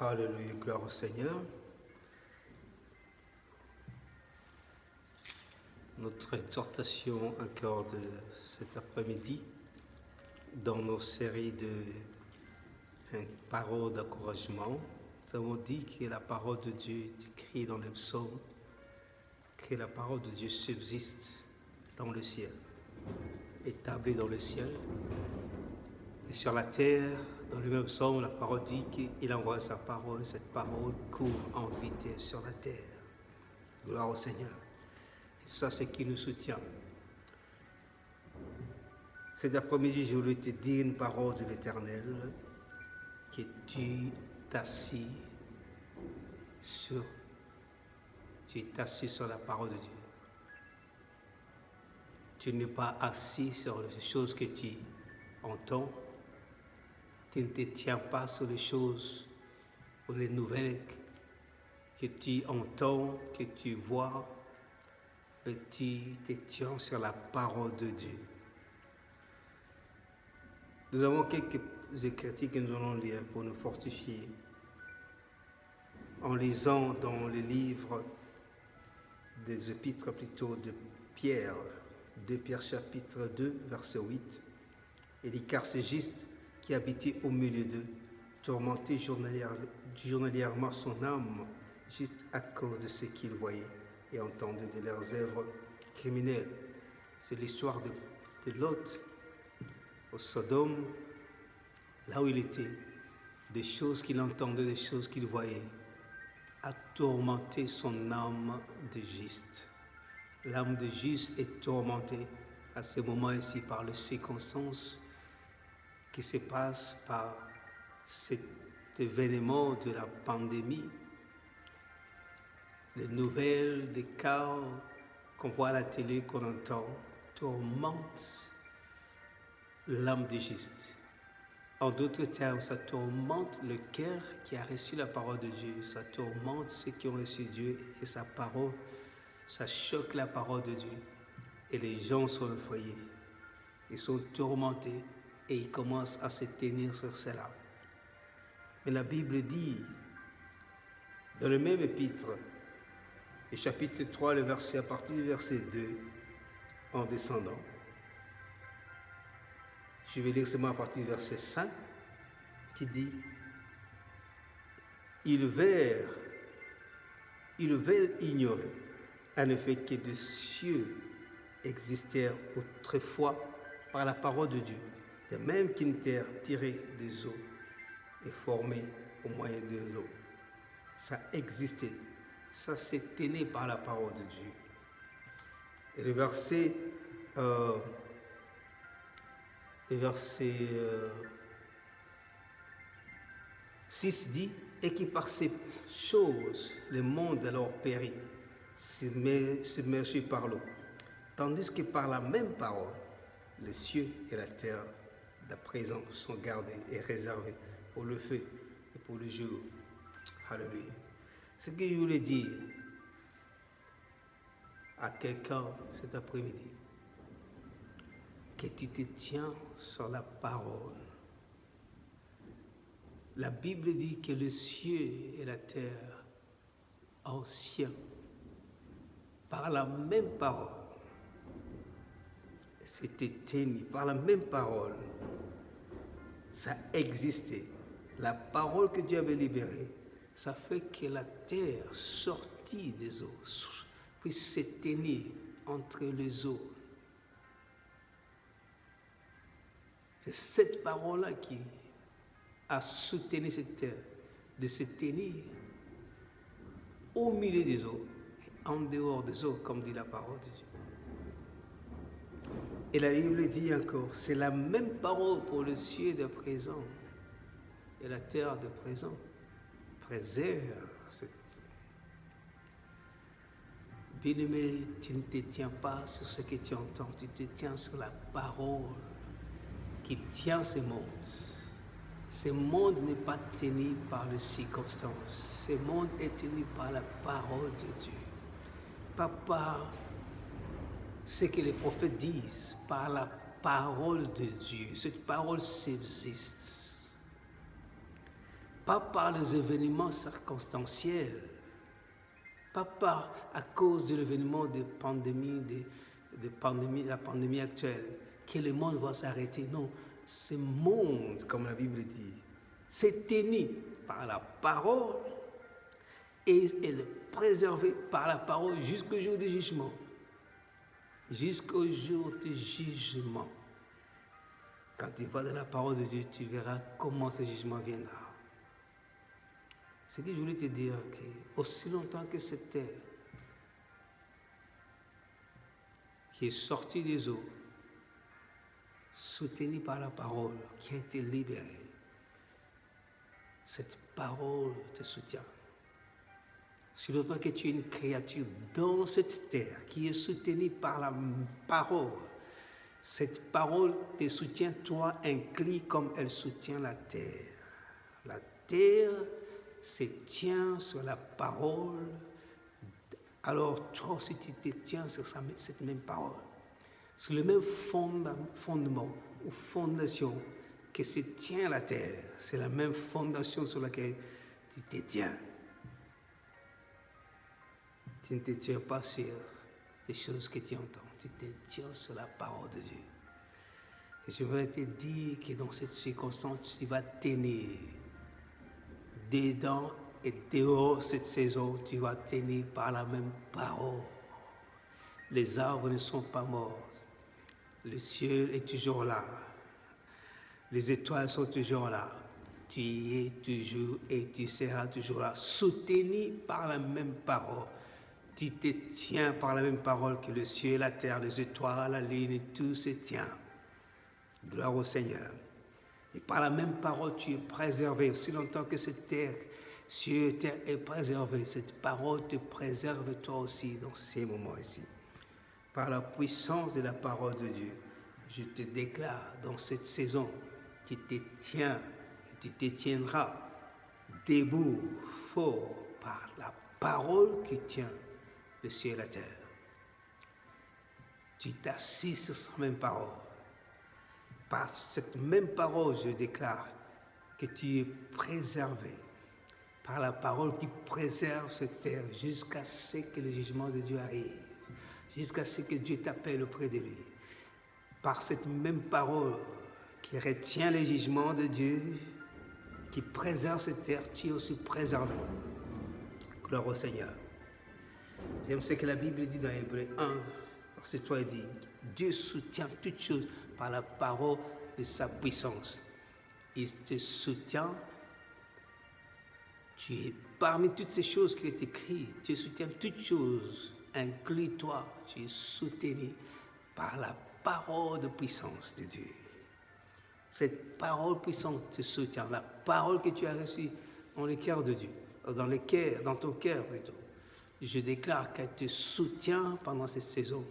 Alléluia, gloire au Seigneur. Notre exhortation encore de cet après-midi dans nos séries de paroles d'encouragement. Nous avons dit que la parole de Dieu est écrite dans les psaumes, que la parole de Dieu subsiste dans le ciel, établie dans le ciel. Et sur la terre, dans le même psaume, la parole dit qu'il envoie sa parole, cette parole court en vitesse sur la terre. Gloire au Seigneur. Et ça, c'est qui nous soutient. Cet après-midi, je voulais te dire une parole de l'Éternel, que tu t'assis sur la parole de Dieu. Tu n'es pas assis sur les choses que tu entends. Tu ne te tiens pas sur les choses ou les nouvelles que tu entends, que tu vois, mais tu te tiens sur la parole de Dieu. Nous avons quelques écritures que nous allons lire pour nous fortifier. En lisant dans les livres des épîtres plutôt de Pierre, 2 Pierre chapitre 2, verset 8, il dit « Car c'est juste qui habitait au milieu d'eux, tourmentait journalièrement son âme, juste à cause de ce qu'il voyait et entendait de leurs œuvres criminelles. » C'est l'histoire de Lot au Sodome, là où il était, des choses qu'il entendait, des choses qu'il voyait, a tourmenté son âme de juste. L'âme de juste est tourmentée à ce moment ici par les circonstances qui se passent par cet événement de la pandémie. Les nouvelles des cas qu'on voit à la télé, qu'on entend, tourmentent l'âme de juste. En d'autres termes, ça tourmente le cœur qui a reçu la parole de Dieu. Ça tourmente ceux qui ont reçu Dieu et sa parole. Ça choque la parole de Dieu. Et les gens sont effrayés. Ils sont tourmentés et ils commencent à se tenir sur cela. Mais la Bible dit, dans le même épître, le chapitre 3, le verset, à partir du verset 2, en descendant, je vais lire seulement à partir du verset 5, qui dit « Ils veulent ignorer, en effet, que des cieux existèrent autrefois par la parole de Dieu, de même qu'une terre tirée des eaux est formée au moyen de l'eau. Ça existait, ça s'était né par la parole de Dieu. » Et le verset 6 dit « Et qui par ces choses, le monde alors périt, submergé par l'eau, tandis que par la même parole, les cieux et la terre d'à présent sont gardés et réservés pour le feu et pour le jour. » Alléluia. Ce que je voulais dire à quelqu'un cet après-midi, que tu te tiens sur la parole. La Bible dit que le ciel et la terre anciens, par la même parole, c'était tenu, par la même parole, ça existait. La parole que Dieu avait libérée, ça fait que la terre sortie des eaux puisse se tenir entre les eaux. C'est cette parole-là qui a soutenu cette terre, de se tenir au milieu des eaux, en dehors des eaux, comme dit la parole de Dieu. Et la Bible dit encore, c'est la même parole pour le ciel de présent et la terre de présent. Préserve cette. Bien-aimé, tu ne te tiens pas sur ce que tu entends, tu te tiens sur la parole qui tient ce monde. Ce monde n'est pas tenu par les circonstances. Ce monde est tenu par la parole de Dieu. Pas par ce que les prophètes disent, par la parole de Dieu. Cette parole subsiste. pas par les événements circonstanciels, pas à cause de l'événement de la pandémie actuelle, que le monde va s'arrêter. Non, ce monde, comme la Bible dit, c'est tenu par la parole et elle est préservée par la parole jusqu'au jour du jugement. Jusqu'au jour du jugement. Quand tu vas dans la parole de Dieu, tu verras comment ce jugement viendra. C'est que je voulais te dire que aussi longtemps que cette terre qui est sortie des eaux, soutenue par la parole, qui a été libérée, cette parole te soutient. Si longtemps que tu es une créature dans cette terre qui est soutenue par la parole, cette parole te soutient, toi inclus comme elle soutient la terre. La terre se tient sur la parole, alors toi aussi tu te tiens sur cette même parole, sur le même fondement ou fondation que se tient la terre. C'est la même fondation sur laquelle tu te tiens. Tu ne te tiens pas sur les choses que tu entends, tu te tiens sur la parole de Dieu. Et je voudrais te dire que dans cette circonstance, tu vas tenir dedans et dehors cette saison, tu vas tenir par la même parole. Les arbres ne sont pas morts, le ciel est toujours là, les étoiles sont toujours là. Tu es toujours et tu seras toujours là, soutenu par la même parole. Tu te tiens par la même parole que le ciel, la terre, les étoiles, la lune, et tout se tient. Gloire au Seigneur. Et par la même parole, tu es préservé. Aussi longtemps que cette terre, ciel et terre est préservée, cette parole te préserve toi aussi dans ces moments ici. Par la puissance de la parole de Dieu, je te déclare dans cette saison, tu te tiens, tu te tiendras debout, fort, par la parole qui tient le ciel et la terre. Tu t'assis sur cette même parole. Par cette même parole, je déclare que tu es préservé. Par la parole qui préserve cette terre jusqu'à ce que le jugement de Dieu arrive. Jusqu'à ce que Dieu t'appelle auprès de lui. Par cette même parole qui retient le jugement de Dieu, qui préserve cette terre, tu es aussi préservé. Gloire au Seigneur. J'aime ce que la Bible dit dans Hébreux 1, verset 3, il dit, Dieu soutient toutes choses par la parole de sa puissance. Il te soutient, tu es parmi toutes ces choses qui est écrites, tu soutiens toutes choses, inclus toi, tu es soutenu par la parole de puissance de Dieu. Cette parole puissante te soutient, la parole que tu as reçue dans le cœur de Dieu, dans ton cœur plutôt. Je déclare qu'elle te soutient pendant cette saison,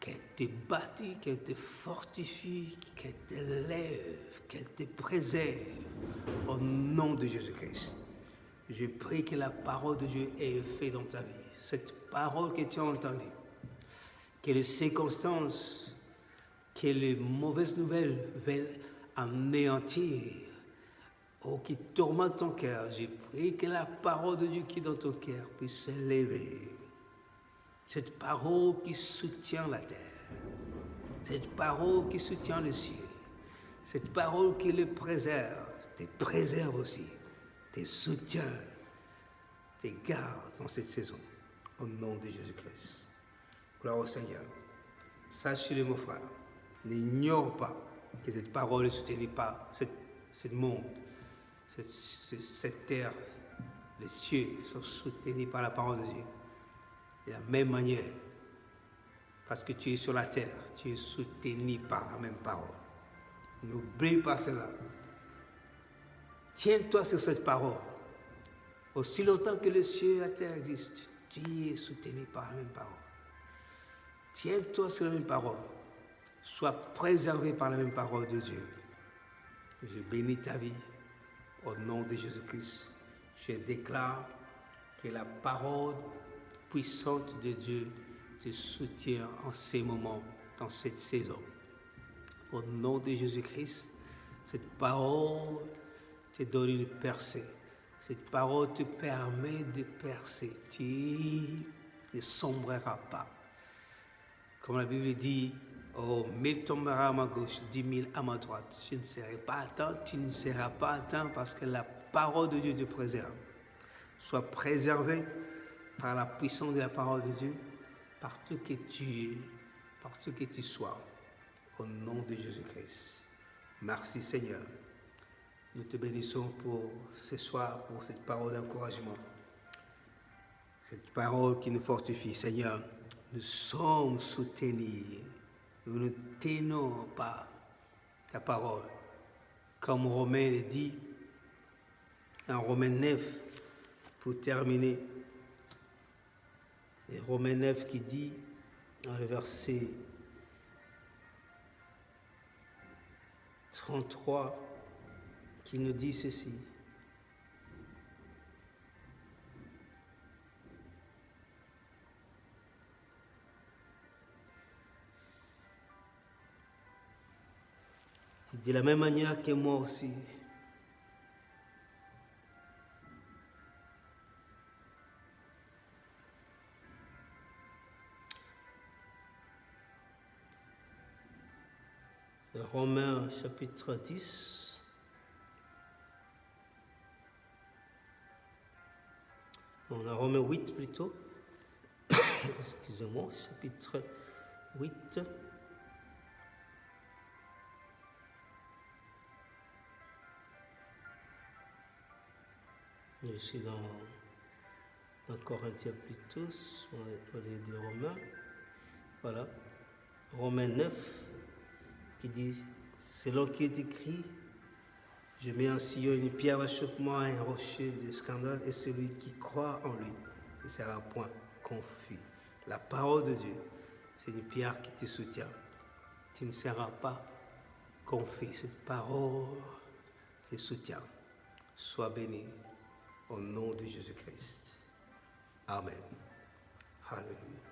qu'elle te bâtit, qu'elle te fortifie, qu'elle te lève, qu'elle te préserve au nom de Jésus-Christ. Je prie que la parole de Dieu ait effet dans ta vie. Cette parole que tu as entendue, que les circonstances, que les mauvaises nouvelles veulent anéantir, qui tourmente ton cœur, je prie que la parole de Dieu qui est dans ton cœur puisse s'élever. Cette parole qui soutient la terre, cette parole qui soutient le ciel, cette parole qui le préserve, te préserve aussi, te soutient, te garde dans cette saison, au nom de Jésus-Christ. Gloire au Seigneur. Sache-le, mon frère, n'ignore pas que cette parole est soutenue par ce monde. Cette terre, les cieux sont soutenus par la parole de Dieu. De la même manière, parce que tu es sur la terre, tu es soutenu par la même parole. N'oublie pas cela. Tiens-toi sur cette parole. Aussi longtemps que le ciel et la terre existent, tu es soutenu par la même parole. Tiens-toi sur la même parole. Sois préservé par la même parole de Dieu. Je bénis ta vie. Au nom de Jésus-Christ, je déclare que la parole puissante de Dieu te soutient en ces moments, dans cette saison. Au nom de Jésus-Christ, cette parole te donne de percer. Cette parole te permet de percer. Tu ne sombreras pas. Comme la Bible dit, oh, 1000 tombera à ma gauche, 10 000 à ma droite. Je ne serai pas atteint, tu ne seras pas atteint parce que la parole de Dieu te préserve. Sois préservé par la puissance de la parole de Dieu, partout que tu es, partout que tu sois, au nom de Jésus-Christ. Merci Seigneur. Nous te bénissons pour ce soir, pour cette parole d'encouragement, cette parole qui nous fortifie. Seigneur, nous sommes soutenus, nous ne tenons pas ta parole. Comme Romain le dit, en Romains 9, pour terminer, et Romains 9 qui dit, dans le verset 33, qui nous dit ceci. De la même manière que moi aussi. Romains chapitre 10. On a Romains 8 plutôt. Excusez-moi, chapitre 8. Je suis dans Corinthiens plutôt, au lieu de Romains. Voilà. Romains 9, qui dit, selon qui est écrit, je mets en Sion une pierre d'achoppement, un rocher de scandale, et celui qui croit en lui ne sera point confus. La parole de Dieu, c'est une pierre qui te soutient. Tu ne seras pas confus. Cette parole te soutient. Sois béni au nom de Jésus-Christ. Amen. Alléluia.